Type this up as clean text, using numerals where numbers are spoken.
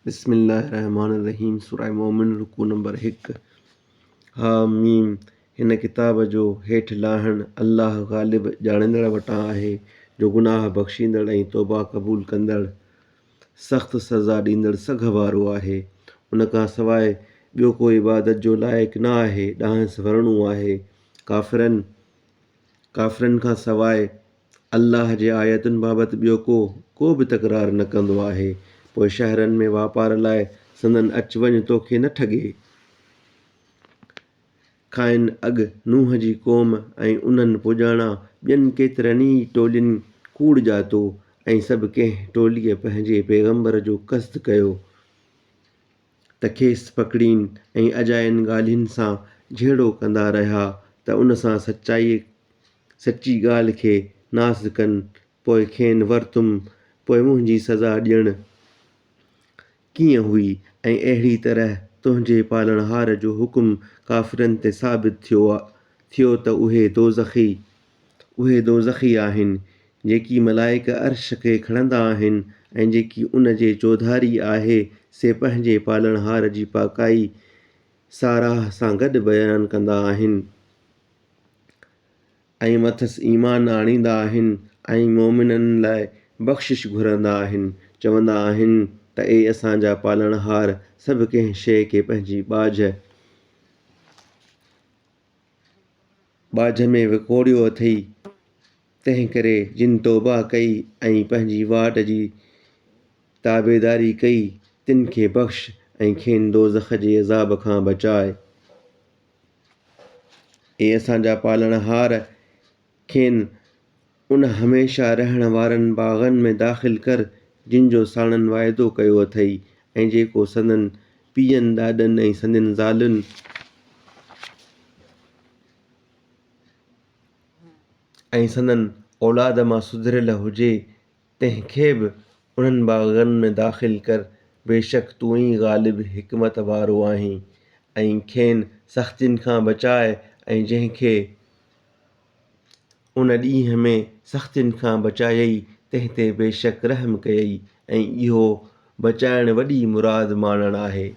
बिस्मिल्लाहिर्रहमानिर्रहीम। सूरह मोमिन रुकू नंबर 1। हामीम। हिन किताब जो हेठि लाहणु अल्लाह ग़ालिब ॼाणींदड़ वटां आहे, जो गुनाह बख़्शींदड़ ऐं तौबा क़बूल कंदड़, सख़्त सज़ा ॾींदड़ सघ वारो आहे। उन खां सवाइ ॿियो को इबादत जो लाइक़ु न आहे। ॾांहुं वरणो आहे काफ़िरनि खां सवाइ अल्लाह जे आयतुनि बाबति ॿियो को बि तकरार न कंदो आहे। पोइ शहरनि में वापार लाइ संदन अच वञ तोखे न ठॻे। खाइनि अॻु नूह जी क़ौम ऐं उन्हनि पुॼाणा ॿियनि केतिरनि ई टोलियुनि कूड़ ॼातो, ऐं सभु कंहिं टोलीअ पंहिंजे पैगम्बर जो क़स्द कयो त खेसि पकड़ीनि ऐं अजायनि ॻाल्हियुनि सां झेड़ो कंदा रहिया त उन सां सची ॻाल्हि खे नास कनि। पोइ खेनि वरितुमि, पोइ मुंहिंजी सज़ा ॾियणु कीअं हुई। ऐं अहिड़ी तरह तुंहिंजे पालणहार जो हुकुम काफ़िरनि ते साबित थियो त उहे दोज़खी आहिनि, जेकी मलाइक अर्श खे खणंदा आहिनि ऐं जेकी उन जे चौधारी आहे, से पंहिंजे पालणहार जी पाकाई साराह सां गॾु बयानु कंदा आहिनि ऐं मथसि ईमान आणींदा आहिनि ऐं मोमिननि लाइ बख़्शिश घुरंदा आहिनि। चवंदा आहिनि त ए असांजा पालणहार, सभु कंहिं शइ खे पंहिंजी बाझ में विकोड़ियो अथई। तंहिं करे जिन तौबा कई ऐं पंहिंजी वाट जी ताबेदारी कई, तिन खे बख़्श ऐं खेनि दोज़ख जे अज़ाब खां बचाए। ए असांजा पालणहार, खेनि उन हमेशह रहण वारनि बाग़नि में दाख़िल कर, जिन जो साणनि वाइदो कयो अथई, ऐं जेको संदनि पीअनि ॾाॾनि ऐं संदनि ज़ालुनि ऐं संदनि औलाद मां सुधरियल हुजे, तंहिंखे बि उन्हनि बाग़नि में दाख़िल कर। बेशक तूं ई ग़ालिब हिकमत वारो आहीं। ऐं खेनि सख़्तियुनि खां बचाए, ऐं जंहिंखे उन ॾींहं में सख़्तियुनि खां बचायई, तंहिं ते बेशक रहम कयई, ऐं इहो बचाइण वॾी मुराद माणणु आहे।